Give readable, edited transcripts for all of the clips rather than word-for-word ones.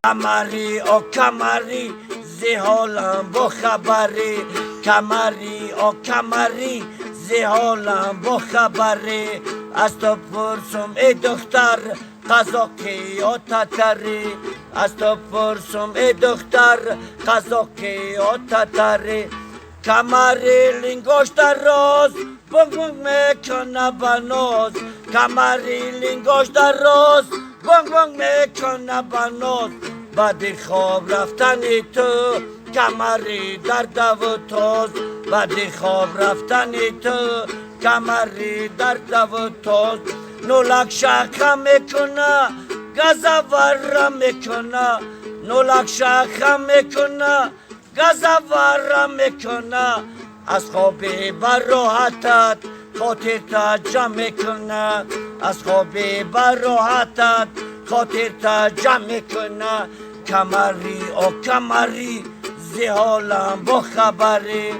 کمری او کمری زی حالم با خبری کمری او کمری زی حالم با خبری از تو پرسم ای دختر قزاقی یا تتری از تو پرسم ای دختر قزاقی یا تتری کمری لنگوش در راز بنگ بنگ میکنه بناز کمری لنگوش در راز بنگ بنگ میکنه بناز بعد خواب رفتنی تو کمری در دو و تاز بعد خواب رفتنی تو کمری در دو و تاز نولک شخم میکنه گزورم میکنه نولک شخم میکنه گزورم میکنه از خوابی بر راحتت خاطر تا جمع میکنه از خوابی بر راحتت خاطر تا جمع میکنه کمری او کمری زی حالم با خبری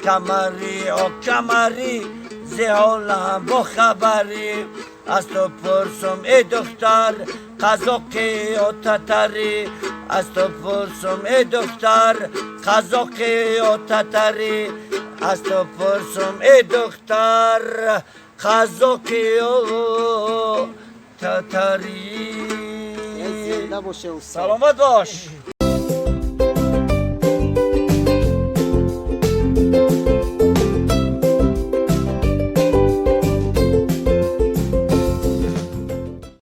کمری او کمری زی حالم با خبری از تو پرسم ای دختر قزاقی و تتری از تو پرسم ای دختر قزاقی و تتری از تو پرسم ای دختر قزاقی و تتری نباشه استاد. سلامت باش